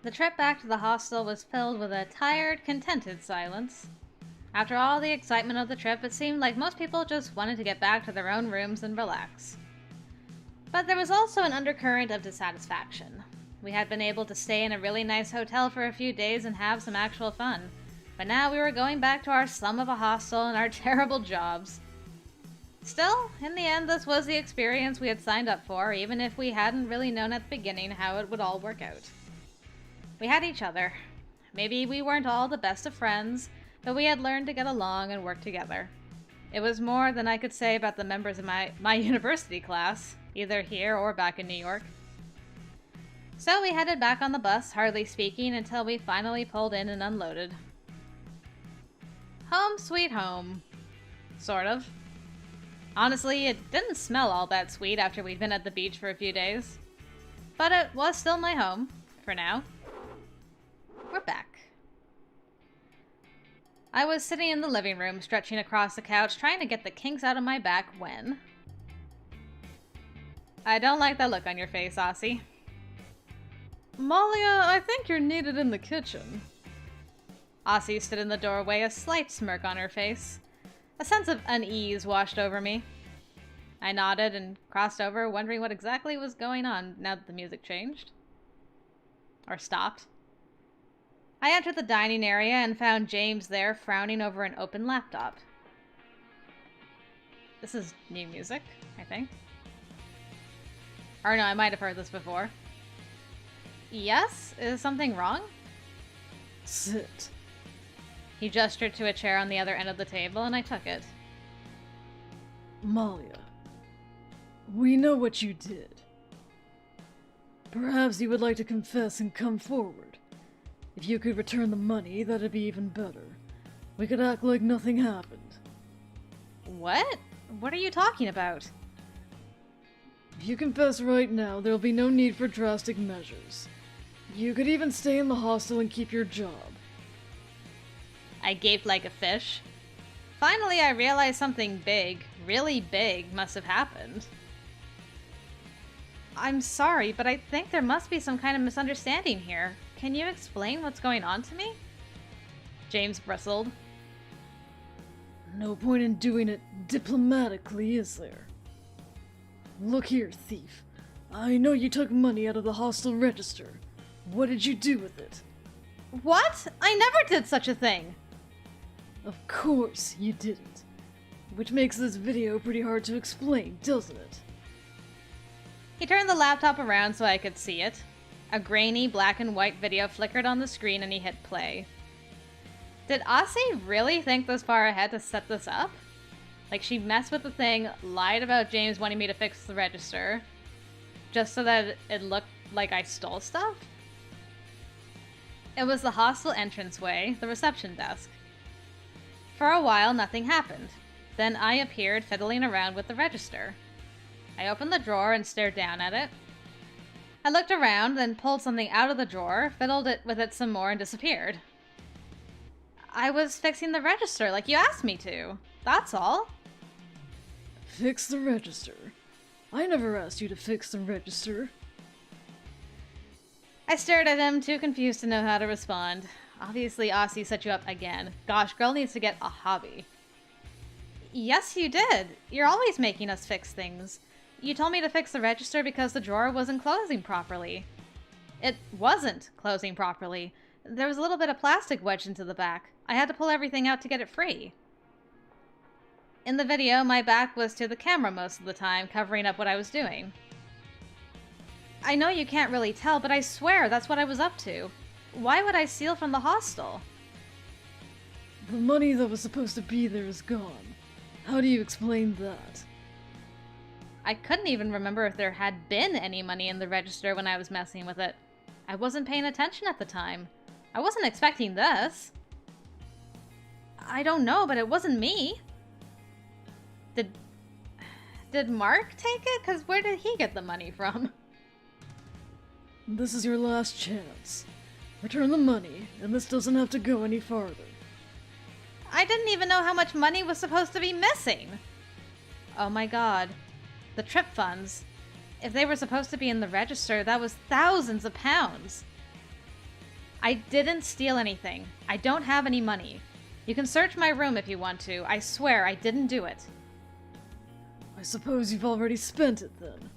The trip back to the hostel was filled with a tired, contented silence. After all the excitement of the trip, it seemed like most people just wanted to get back to their own rooms and relax. But there was also an undercurrent of dissatisfaction. We had been able to stay in a really nice hotel for a few days and have some actual fun, but now we were going back to our slum of a hostel and our terrible jobs. Still, in the end, this was the experience we had signed up for, even if we hadn't really known at the beginning how it would all work out. We had each other. Maybe we weren't all the best of friends, but we had learned to get along and work together. It was more than I could say about the members of my university class, either here or back in New York. So we headed back on the bus, hardly speaking, until we finally pulled in and unloaded. Home sweet home. Sort of. Honestly, it didn't smell all that sweet after we'd been at the beach for a few days. But it was still my home, for now. We're back. I was sitting in the living room, stretching across the couch, trying to get the kinks out of my back when... I don't like that look on your face, Aasi. Malia, I think you're needed in the kitchen. Aasi stood in the doorway, a slight smirk on her face. A sense of unease washed over me. I nodded and crossed over, wondering what exactly was going on now that the music changed. Or stopped. I entered the dining area and found James there, frowning over an open laptop. This is new music, I think. Or no, I might have heard this before. Yes? Is something wrong? Sit. He gestured to a chair on the other end of the table, and I took it. Malia, we know what you did. Perhaps you would like to confess and come forward. If you could return the money, that'd be even better. We could act like nothing happened. What? What are you talking about? If you confess right now, there'll be no need for drastic measures. You could even stay in the hostel and keep your job. I gaped like a fish. Finally, I realized something big, really big, must have happened. I'm sorry, but I think there must be some kind of misunderstanding here. Can you explain what's going on to me? James bristled. No point in doing it diplomatically, is there? Look here, thief. I know you took money out of the hostel register. What did you do with it? What? I never did such a thing! Of course you didn't. Which makes this video pretty hard to explain, doesn't it? He turned the laptop around so I could see it. A grainy black and white video flickered on the screen and he hit play. Did Aasi really think this far ahead to set this up? Like she messed with the thing, lied about James wanting me to fix the register, just so that it looked like I stole stuff? It was the hostel entranceway, the reception desk. For a while, nothing happened. Then I appeared fiddling around with the register. I opened the drawer and stared down at it. I looked around, then pulled something out of the drawer, fiddled with it some more, and disappeared. I was fixing the register like you asked me to. That's all. Fix the register? I never asked you to fix the register. I stared at him, too confused to know how to respond. Obviously, Aasi set you up again. Gosh, girl needs to get a hobby. Yes, you did. You're always making us fix things. You told me to fix the register because the drawer wasn't closing properly. It wasn't closing properly. There was a little bit of plastic wedged into the back. I had to pull everything out to get it free. In the video, my back was to the camera most of the time, covering up what I was doing. I know you can't really tell, but I swear that's what I was up to. Why would I steal from the hostel? The money that was supposed to be there is gone. How do you explain that? I couldn't even remember if there had been any money in the register when I was messing with it. I wasn't paying attention at the time. I wasn't expecting this. I don't know, but it wasn't me. Did Mark take it? Because where did he get the money from? This is your last chance. Return the money, and this doesn't have to go any farther. I didn't even know how much money was supposed to be missing. Oh my god. The trip funds. If they were supposed to be in the register, that was thousands of pounds. I didn't steal anything. I don't have any money. You can search my room if you want to. I swear I didn't do it. I suppose you've already spent it then.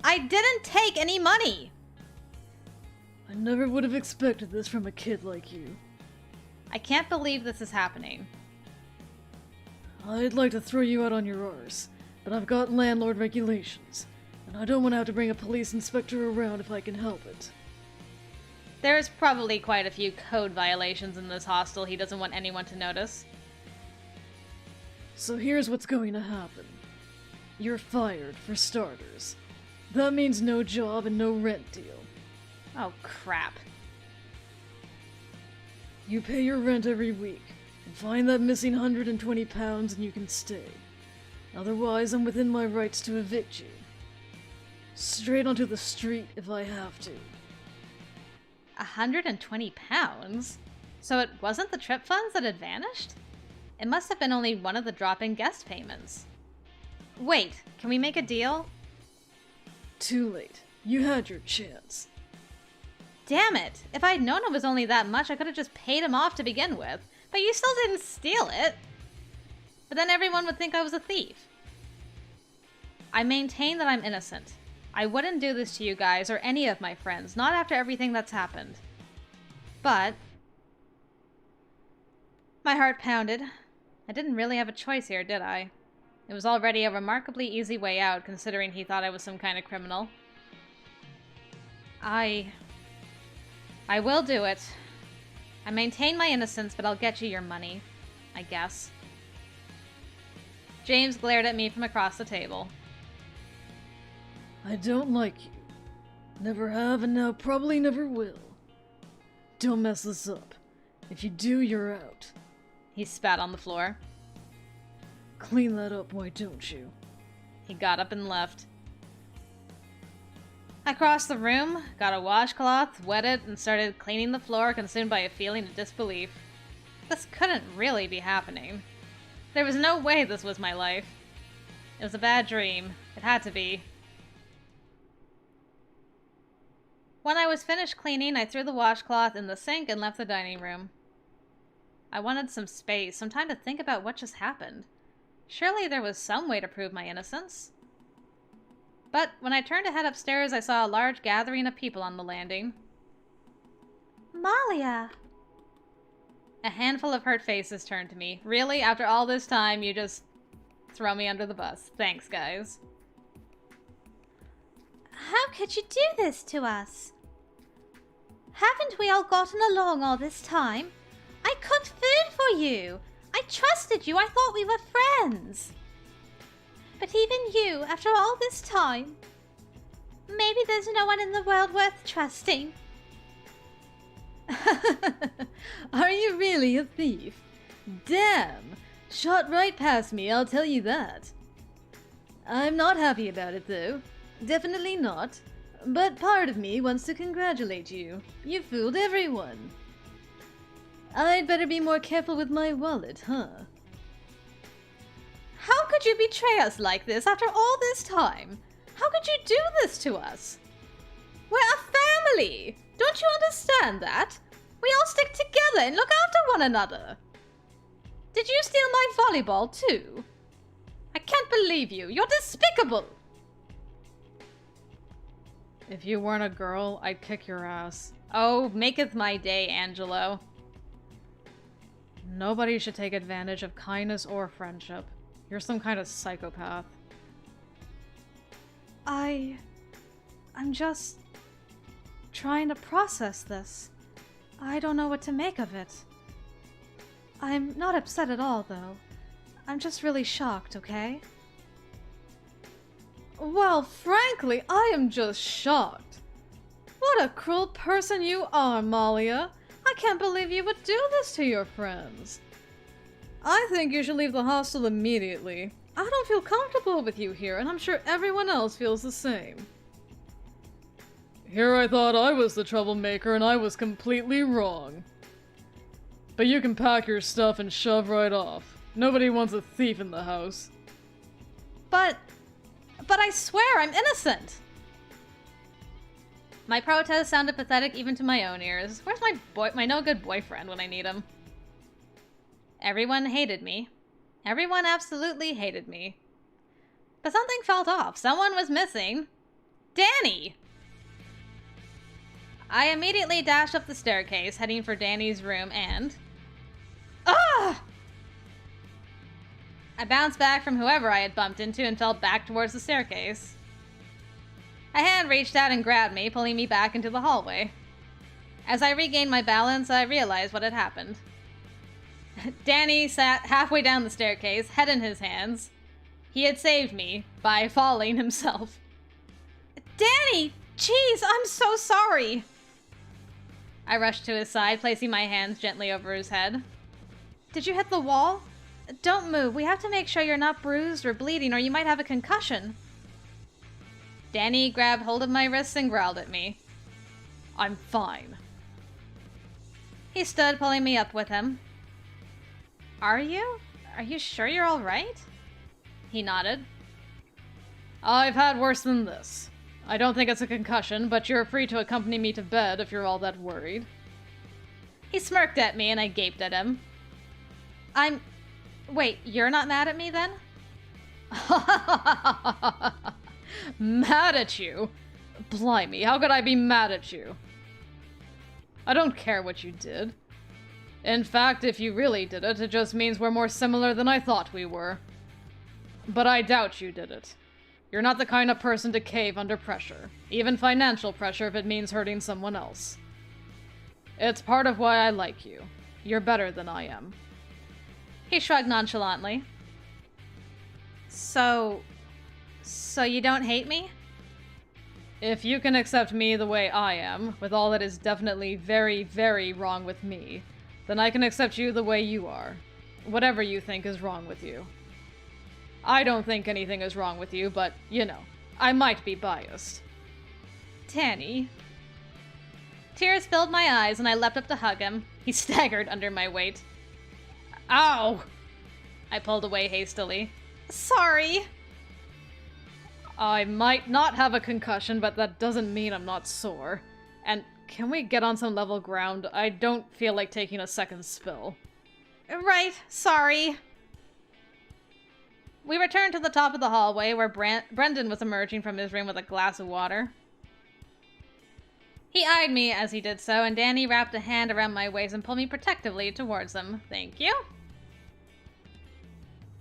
I didn't take any money! I never would have expected this from a kid like you. I can't believe this is happening. I'd like to throw you out on your arse, but I've got landlord regulations, and I don't want to have to bring a police inspector around if I can help it. There's probably quite a few code violations in this hostel he doesn't want anyone to notice. So here's what's going to happen. You're fired, for starters. That means no job and no rent deal. Oh, crap. You pay your rent every week, and find that missing £120 and you can stay. Otherwise, I'm within my rights to evict you. Straight onto the street if I have to. £120? So it wasn't the trip funds that had vanished? It must have been only one of the drop-in guest payments. Wait, can we make a deal? Too late. You had your chance. Damn it! If I'd known it was only that much, I could have just paid him off to begin with. But you still didn't steal it. But then everyone would think I was a thief. I maintain that I'm innocent. I wouldn't do this to you guys or any of my friends, not after everything that's happened. But my heart pounded. I didn't really have a choice here, did I? It was already a remarkably easy way out, considering he thought I was some kind of criminal. I will do it. I maintain my innocence, but I'll get you your money. I guess. James glared at me from across the table. I don't like you. Never have and now probably never will. Don't mess this up. If you do, you're out. He spat on the floor. Clean that up, why don't you? He got up and left. I crossed the room, got a washcloth, wet it, and started cleaning the floor, consumed by a feeling of disbelief. This couldn't really be happening. There was no way this was my life. It was a bad dream. It had to be. When I was finished cleaning, I threw the washcloth in the sink and left the dining room. I wanted some space, some time to think about what just happened. Surely there was some way to prove my innocence. But when I turned to head upstairs, I saw a large gathering of people on the landing. Malia! A handful of hurt faces turned to me. Really? After all this time, you just throw me under the bus. Thanks, guys. How could you do this to us? Haven't we all gotten along all this time? I cooked food for you. I trusted you. I thought we were friends. But even you, after all this time, maybe there's no one in the world worth trusting. Are you really a thief? Damn! Shot right past me, I'll tell you that. I'm not happy about it, though. Definitely not. But part of me wants to congratulate you. You fooled everyone. I'd better be more careful with my wallet, huh? How could you betray us like this after all this time? How could you do this to us? We're a family! Don't you understand that? We all stick together and look after one another. Did you steal my volleyball too? I can't believe you. You're despicable. If you weren't a girl, I'd kick your ass. Oh, maketh my day, Angelo. Nobody should take advantage of kindness or friendship. You're some kind of psychopath. I'm just trying to process this. I don't know what to make of it. I'm not upset at all, though. I'm just really shocked, okay? Well, frankly, I am just shocked. What a cruel person you are, Malia. I can't believe you would do this to your friends. I think you should leave the hostel immediately. I don't feel comfortable with you here, and I'm sure everyone else feels the same. Here I thought I was the troublemaker, and I was completely wrong. But you can pack your stuff and shove right off. Nobody wants a thief in the house. But I swear I'm innocent! My protest sounded pathetic even to my own ears. Where's my no-good boyfriend when I need him? Everyone hated me. Everyone absolutely hated me. But something felt off. Someone was missing. Danny! I immediately dashed up the staircase, heading for Danny's room, and... Ah! I bounced back from whoever I had bumped into and fell back towards the staircase. A hand reached out and grabbed me, pulling me back into the hallway. As I regained my balance, I realized what had happened. Danny sat halfway down the staircase, head in his hands. He had saved me by falling himself. Danny! Jeez, I'm so sorry! I rushed to his side, placing my hands gently over his head. Did you hit the wall? Don't move. We have to make sure you're not bruised or bleeding, or you might have a concussion. Danny grabbed hold of my wrists and growled at me. I'm fine. He stood, pulling me up with him. Are you? Are you sure you're all right? He nodded. I've had worse than this. I don't think it's a concussion, but you're free to accompany me to bed if you're all that worried. He smirked at me and I gaped at him. Wait, you're not mad at me then? Mad at you? Blimey, how could I be mad at you? I don't care what you did. In fact, if you really did it, it just means we're more similar than I thought we were. But I doubt you did it. You're not the kind of person to cave under pressure, even financial pressure if it means hurting someone else. It's part of why I like you. You're better than I am. He shrugged nonchalantly. So you don't hate me? If you can accept me the way I am, with all that is definitely very, very wrong with me, then I can accept you the way you are, whatever you think is wrong with you. I don't think anything is wrong with you, but, you know, I might be biased. Danny. Tears filled my eyes and I leapt up to hug him. He staggered under my weight. Ow! I pulled away hastily. Sorry. I might not have a concussion, but that doesn't mean I'm not sore. And can we get on some level ground? I don't feel like taking a second spill. Right, sorry. We returned to the top of the hallway where Brendan was emerging from his room with a glass of water. He eyed me as he did so, and Danny wrapped a hand around my waist and pulled me protectively towards him. Thank you.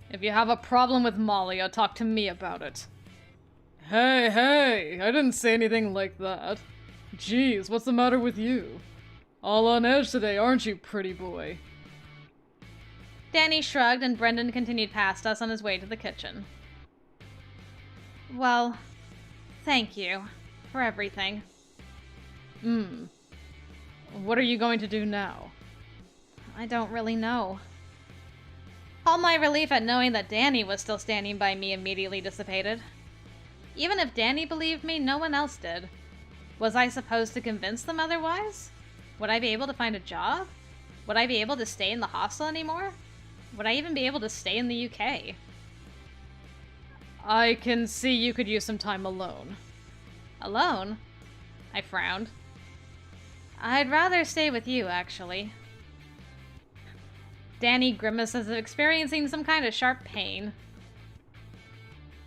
If you have a problem with Malia, talk to me about it. Hey, I didn't say anything like that. Jeez, what's the matter with you? All on edge today, aren't you, pretty boy? Danny shrugged and Brendan continued past us on his way to the kitchen. Well, thank you for everything. What are you going to do now? I don't really know. All my relief at knowing that Danny was still standing by me immediately dissipated. Even if Danny believed me, no one else did. Was I supposed to convince them otherwise? Would I be able to find a job? Would I be able to stay in the hostel anymore? Would I even be able to stay in the UK? I can see you could use some time alone. Alone? I frowned. I'd rather stay with you, actually. Danny grimaced as if experiencing some kind of sharp pain.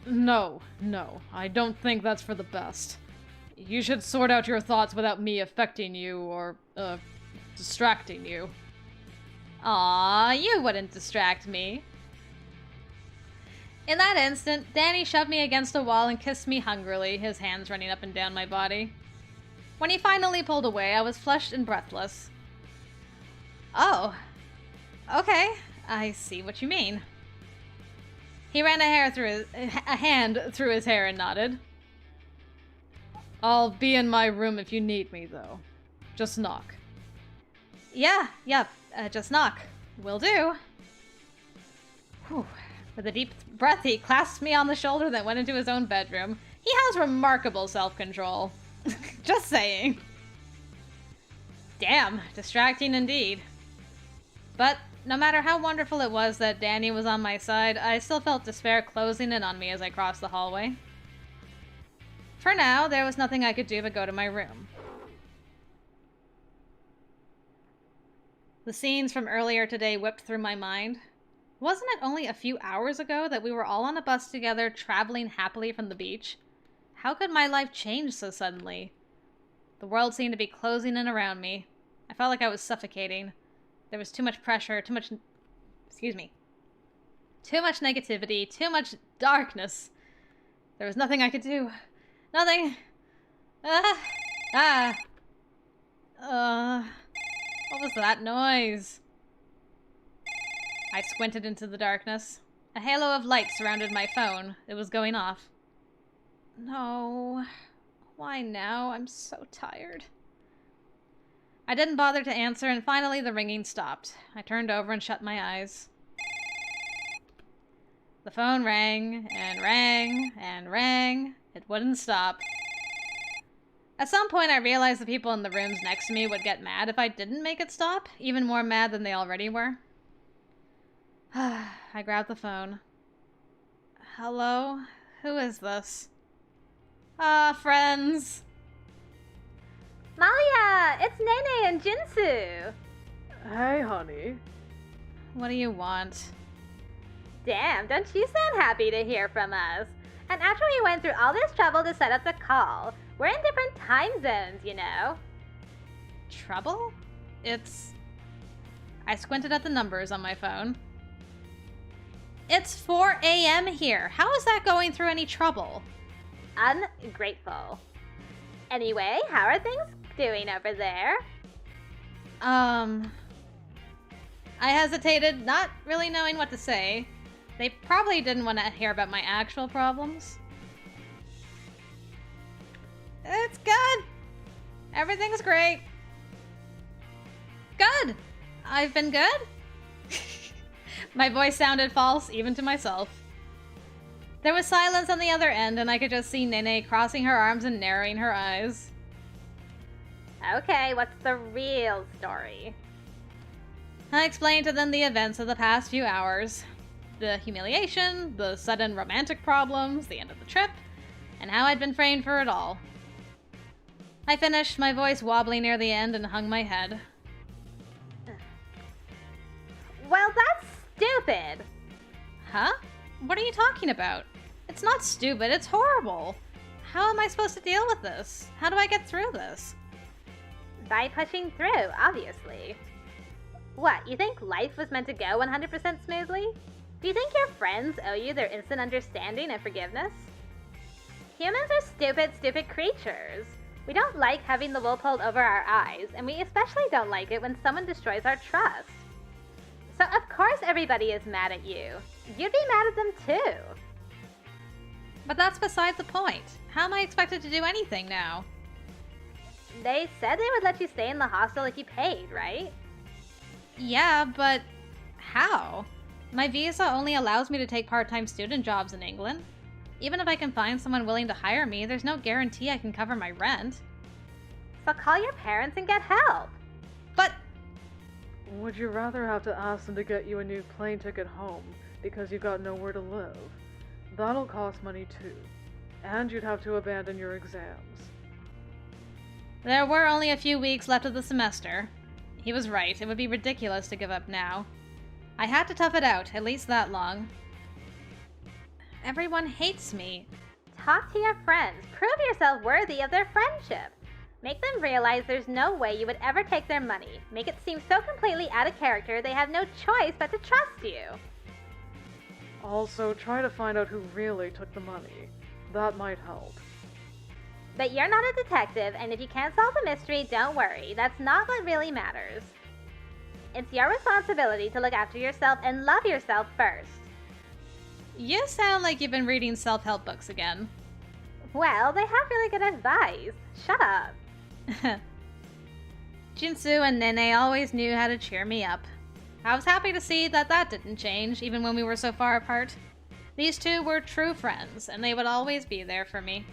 No, I don't think that's for the best. You should sort out your thoughts without me affecting you or, distracting you. Aw, you wouldn't distract me. In that instant, Danny shoved me against a wall and kissed me hungrily, his hands running up and down my body. When he finally pulled away, I was flushed and breathless. Oh. Okay, I see what you mean. He ran a hand through his hair and nodded. I'll be in my room if you need me, though. Just knock. Yep, just knock. Will do. Whew. With a deep breath, he clasped me on the shoulder, then went into his own bedroom. He has remarkable self-control. Just saying. Damn, distracting indeed. But no matter how wonderful it was that Danny was on my side, I still felt despair closing in on me as I crossed the hallway. For now, there was nothing I could do but go to my room. The scenes from earlier today whipped through my mind. Wasn't it only a few hours ago that we were all on a bus together, traveling happily from the beach? How could my life change so suddenly? The world seemed to be closing in around me. I felt like I was suffocating. There was too much pressure, too much negativity, too much darkness. There was nothing I could do. Nothing. What was that noise? I squinted into the darkness. A halo of light surrounded my phone. It was going off. No. Why now? I'm so tired. I didn't bother to answer, and finally the ringing stopped. I turned over and shut my eyes. The phone rang, and rang, and rang. It wouldn't stop. At some point, I realized the people in the rooms next to me would get mad if I didn't make it stop, even more mad than they already were. I grabbed the phone. Hello? Who is this? Friends. Malia! It's Nene and Jinsu! Hey, honey. What do you want? Damn, don't you sound happy to hear from us? And after we went through all this trouble to set up the call, we're in different time zones, you know. Trouble? I squinted at the numbers on my phone. It's 4 a.m. here. How is that going through any trouble? Ungrateful. Anyway, how are things doing over there? I hesitated, not really knowing what to say. They probably didn't want to hear about my actual problems. It's good. Everything's great. Good. I've been good? My voice sounded false, even to myself. There was silence on the other end, and I could just see Nene crossing her arms and narrowing her eyes. Okay, what's the real story? I explained to them the events of the past few hours. The humiliation, the sudden romantic problems, the end of the trip, and how I'd been framed for it all. I finished, my voice wobbling near the end, and hung my head. Well, that's stupid! Huh? What are you talking about? It's not stupid, it's horrible. How am I supposed to deal with this? How do I get through this? By pushing through, obviously. What, you think life was meant to go 100% smoothly? Do you think your friends owe you their instant understanding and forgiveness? Humans are stupid, stupid creatures. We don't like having the wool pulled over our eyes, and we especially don't like it when someone destroys our trust. So of course everybody is mad at you. You'd be mad at them too. But that's beside the point. How am I expected to do anything now? They said they would let you stay in the hostel if you paid, right? Yeah, but how? My visa only allows me to take part-time student jobs in England. Even if I can find someone willing to hire me, there's no guarantee I can cover my rent. So call your parents and get help. But Would you rather have to ask them to get you a new plane ticket home because you've got nowhere to live? That'll cost money too. And you'd have to abandon your exams. there were only a few weeks left of the semester. He was right, it would be ridiculous to give up now. I had to tough it out, at least that long. Everyone hates me. Talk to your friends. Prove yourself worthy of their friendship. Make them realize there's no way you would ever take their money. Make it seem so completely out of character they have no choice but to trust you. Also, try to find out who really took the money. That might help. But you're not a detective, and if you can't solve the mystery, don't worry. That's not what really matters. It's your responsibility to look after yourself and love yourself first. You sound like you've been reading self-help books again. Well, they have really good advice. Shut up. Jinsu and Nene always knew how to cheer me up. I was happy to see that didn't change, even when we were so far apart. These two were true friends, and they would always be there for me.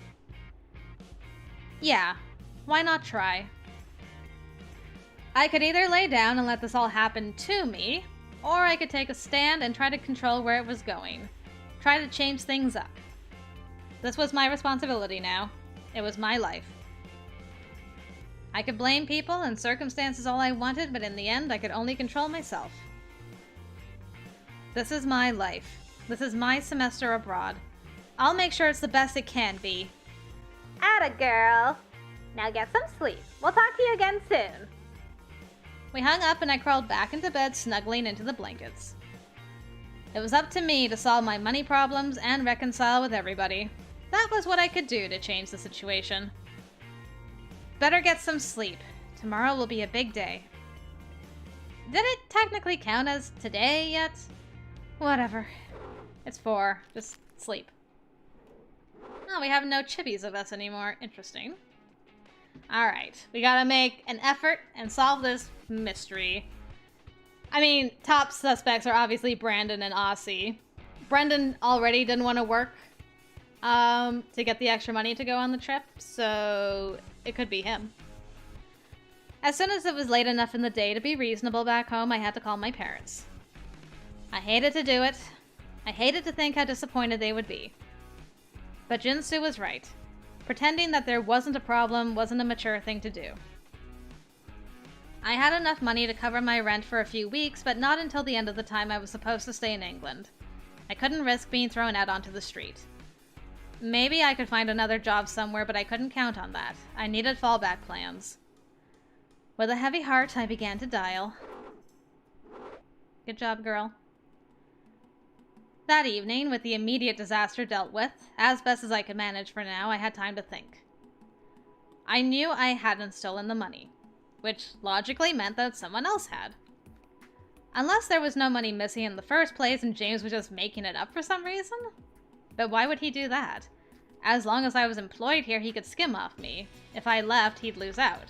Yeah, why not try? I could either lay down and let this all happen to me, or I could take a stand and try to control where it was going. Try to change things up. This was my responsibility now. It was my life. I could blame people and circumstances all I wanted, but in the end, I could only control myself. This is my life. This is my semester abroad. I'll make sure it's the best it can be. Atta girl. Now get some sleep. We'll talk to you again soon. We hung up and I crawled back into bed, snuggling into the blankets. It was up to me to solve my money problems and reconcile with everybody. That was what I could do to change the situation. Better get some sleep. Tomorrow will be a big day. Did it technically count as today yet? Whatever. It's 4. Just sleep. Oh, we have no chippies of us anymore. Interesting. Alright, we gotta make an effort and solve this mystery. I mean, top suspects are obviously Brandon and Aasi. Brendan already didn't want to work to get the extra money to go on the trip, so it could be him. As soon as it was late enough in the day to be reasonable back home, I had to call my parents. I hated to do it. I hated to think how disappointed they would be. But Jinsu was right. Pretending that there wasn't a problem wasn't a mature thing to do. I had enough money to cover my rent for a few weeks, but not until the end of the time I was supposed to stay in England. I couldn't risk being thrown out onto the street. Maybe I could find another job somewhere, but I couldn't count on that. I needed fallback plans. With a heavy heart, I began to dial. Good job, girl. That evening, with the immediate disaster dealt with, as best as I could manage for now, I had time to think. I knew I hadn't stolen the money, which logically meant that someone else had. Unless there was no money missing in the first place and James was just making it up for some reason? But why would he do that? As long as I was employed here, he could skim off me. If I left, he'd lose out.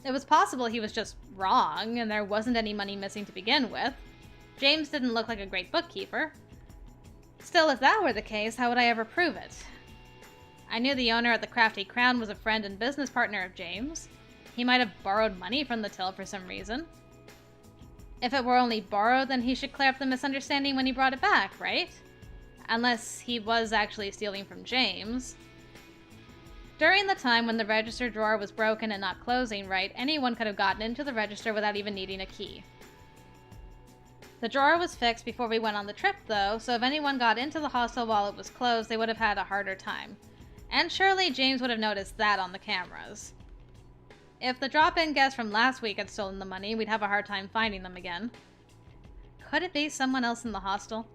It was possible he was just wrong and there wasn't any money missing to begin with. James didn't look like a great bookkeeper. Still, if that were the case, how would I ever prove it? I knew the owner at the Crafty Crown was a friend and business partner of James. He might have borrowed money from the till for some reason. If it were only borrowed, then he should clear up the misunderstanding when he brought it back, right? Unless he was actually stealing from James. During the time when the register drawer was broken and not closing right, anyone could have gotten into the register without even needing a key. The drawer was fixed before we went on the trip, though, so if anyone got into the hostel while it was closed, they would have had a harder time. And surely James would have noticed that on the cameras. If the drop-in guest from last week had stolen the money, we'd have a hard time finding them again. Could it be someone else in the hostel?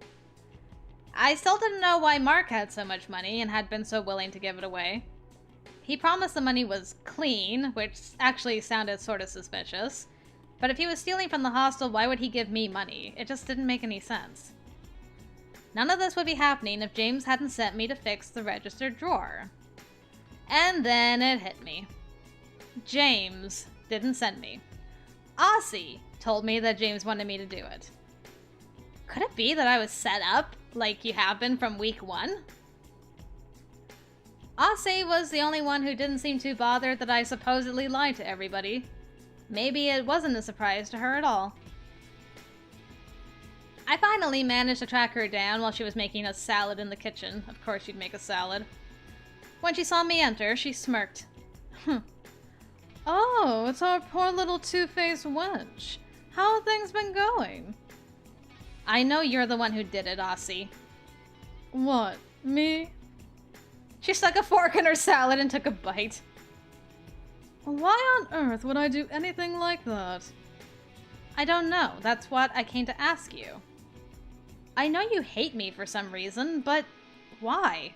I still didn't know why Mark had so much money and had been so willing to give it away. He promised the money was clean, which actually sounded sort of suspicious. But if he was stealing from the hostel, why would he give me money? It just didn't make any sense. None of this would be happening if James hadn't sent me to fix the registered drawer. And then it hit me. James didn't send me. Aasi told me that James wanted me to do it. Could it be that I was set up, like you have been from week 1? Aasi was the only one who didn't seem too bothered that I supposedly lied to everybody. Maybe it wasn't a surprise to her at all. I finally managed to track her down while she was making a salad in the kitchen. Of course she'd make a salad. When she saw me enter, she smirked. Oh, it's our poor little two-faced wench. How have things been going? I know you're the one who did it, Aasi. What, me? She stuck a fork in her salad and took a bite. Why on earth would I do anything like that? I don't know. That's what I came to ask you. I know you hate me for some reason, but why?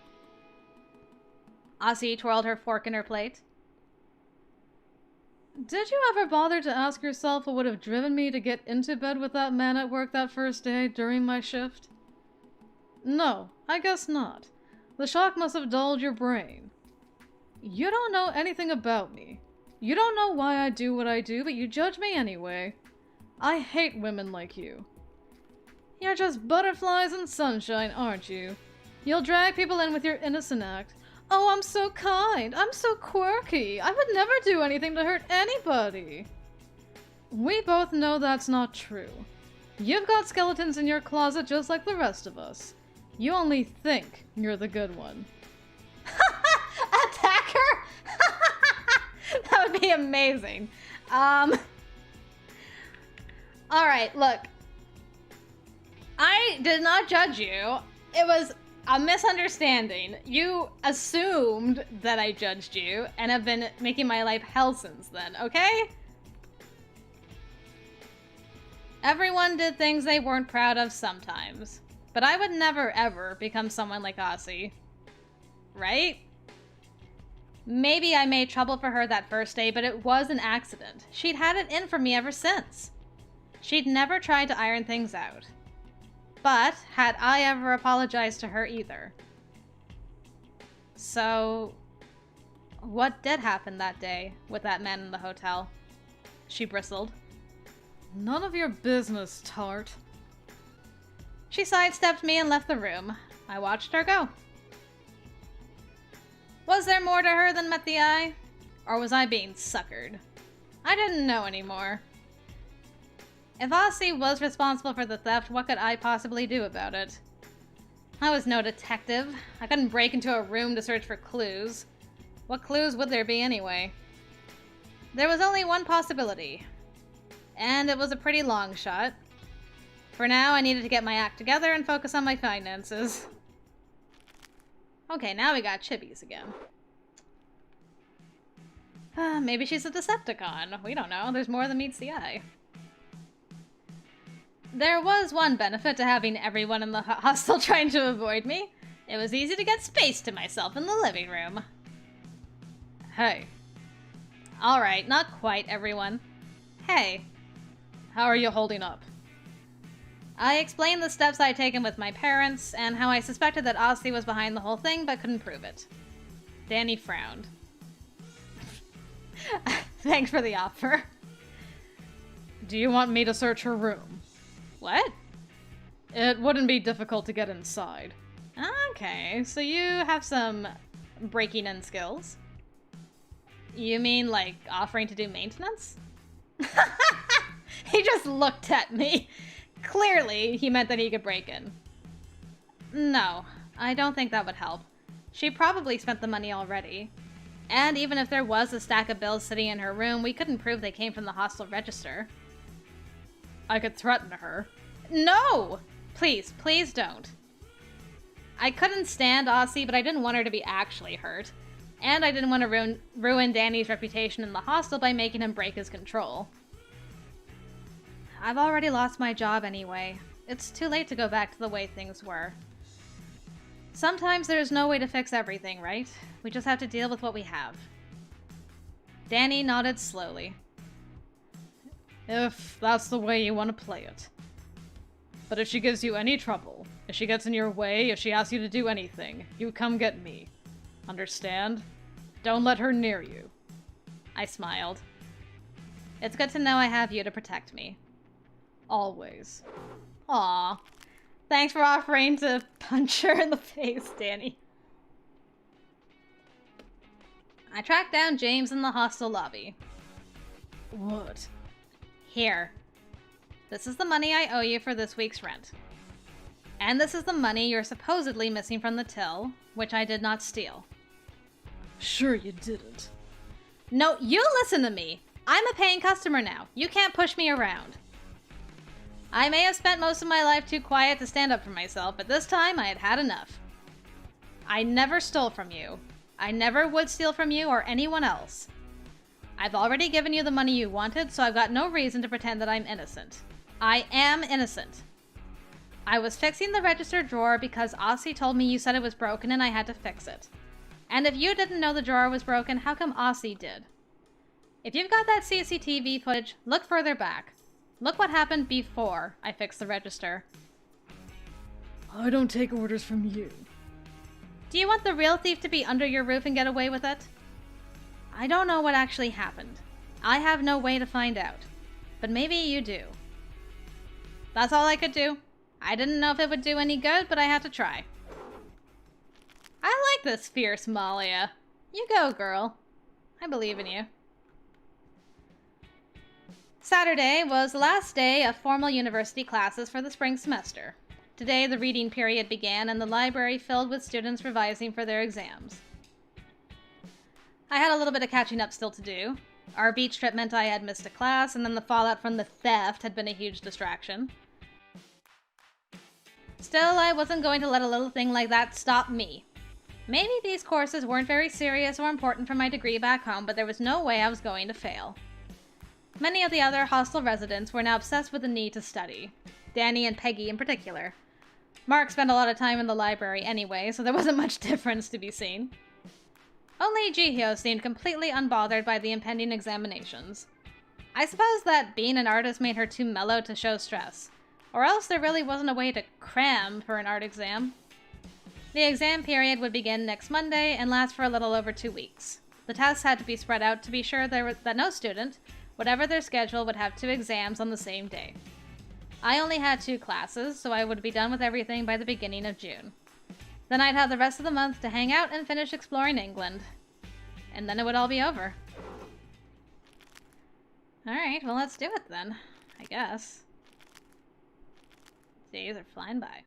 Aasi twirled her fork in her plate. Did you ever bother to ask yourself what would have driven me to get into bed with that man at work that first day during my shift? No, I guess not. The shock must have dulled your brain. You don't know anything about me. You don't know why I do what I do, but you judge me anyway. I hate women like you. You're just butterflies and sunshine, aren't you? You'll drag people in with your innocent act. Oh, I'm so kind. I'm so quirky. I would never do anything to hurt anybody. We both know that's not true. You've got skeletons in your closet just like the rest of us. You only think you're the good one. A would be amazing. Alright, look. I did not judge you. It was a misunderstanding. You assumed that I judged you and have been making my life hell since then, okay? Everyone did things they weren't proud of sometimes. But I would never, ever become someone like Aasi. Right? Maybe I made trouble for her that first day, but it was an accident. She'd had it in for me ever since. She'd never tried to iron things out. But had I ever apologized to her either. So, what did happen that day with that man in the hotel? She bristled. None of your business, Tart. She sidestepped me and left the room. I watched her go. Was there more to her than met the eye? Or was I being suckered? I didn't know anymore. If Aasi was responsible for the theft, what could I possibly do about it? I was no detective. I couldn't break into a room to search for clues. What clues would there be anyway? There was only one possibility. And it was a pretty long shot. For now, I needed to get my act together and focus on my finances. Okay, now we got chibis again. Maybe she's a Decepticon. We don't know. There's more than meets the eye. There was one benefit to having everyone in the hostel trying to avoid me. It was easy to get space to myself in the living room. Hey. Alright, not quite, everyone. Hey. How are you holding up? I explained the steps I'd taken with my parents, and how I suspected that Aasi was behind the whole thing, but couldn't prove it. Danny frowned. Thanks for the offer. Do you want me to search her room? What? It wouldn't be difficult to get inside. Okay, so you have some breaking in skills? You mean like offering to do maintenance? He just looked at me. Clearly, he meant that he could break in. No, I don't think that would help. She probably spent the money already. And even if there was a stack of bills sitting in her room, we couldn't prove they came from the hostel register. I could threaten her. No! Please, please don't. I couldn't stand Aasi, but I didn't want her to be actually hurt. And I didn't want to ruin Danny's reputation in the hostel by making him break his control. I've already lost my job anyway. It's too late to go back to the way things were. Sometimes there's no way to fix everything, right? We just have to deal with what we have. Danny nodded slowly. If that's the way you want to play it. But if she gives you any trouble, if she gets in your way, if she asks you to do anything, you come get me. Understand? Don't let her near you. I smiled. It's good to know I have you to protect me. Always. Aw. Thanks for offering to punch her in the face, Danny. I tracked down James in the hostel lobby. What? Here. This is the money I owe you for this week's rent. And this is the money you're supposedly missing from the till, which I did not steal. Sure you didn't. No, you listen to me. I'm a paying customer now. You can't push me around. I may have spent most of my life too quiet to stand up for myself, but this time I had had enough. I never stole from you. I never would steal from you or anyone else. I've already given you the money you wanted, so I've got no reason to pretend that I'm innocent. I am innocent. I was fixing the register drawer because Aasi told me you said it was broken and I had to fix it. And if you didn't know the drawer was broken, how come Aasi did? If you've got that CCTV footage, look further back. Look what happened before I fixed the register. I don't take orders from you. Do you want the real thief to be under your roof and get away with it? I don't know what actually happened. I have no way to find out. But maybe you do. That's all I could do. I didn't know if it would do any good, but I had to try. I like this fierce Malia. You go, girl. I believe in you. Saturday was the last day of formal university classes for the spring semester. Today, the reading period began and the library filled with students revising for their exams. I had a little bit of catching up still to do. Our beach trip meant I had missed a class, and then the fallout from the theft had been a huge distraction. Still, I wasn't going to let a little thing like that stop me. Maybe these courses weren't very serious or important for my degree back home, but there was no way I was going to fail. Many of the other hostel residents were now obsessed with the need to study. Danny and Peggy in particular. Mark spent a lot of time in the library anyway, so there wasn't much difference to be seen. Only Jihyo seemed completely unbothered by the impending examinations. I suppose that being an artist made her too mellow to show stress, or else there really wasn't a way to cram for an art exam. The exam period would begin next Monday and last for a little over 2 weeks. The tests had to be spread out to be sure that no student, whatever their schedule, would have 2 exams on the same day. I only had 2 classes, so I would be done with everything by the beginning of June. Then I'd have the rest of the month to hang out and finish exploring England. And then it would all be over. Alright, well let's do it then, I guess. Days are flying by.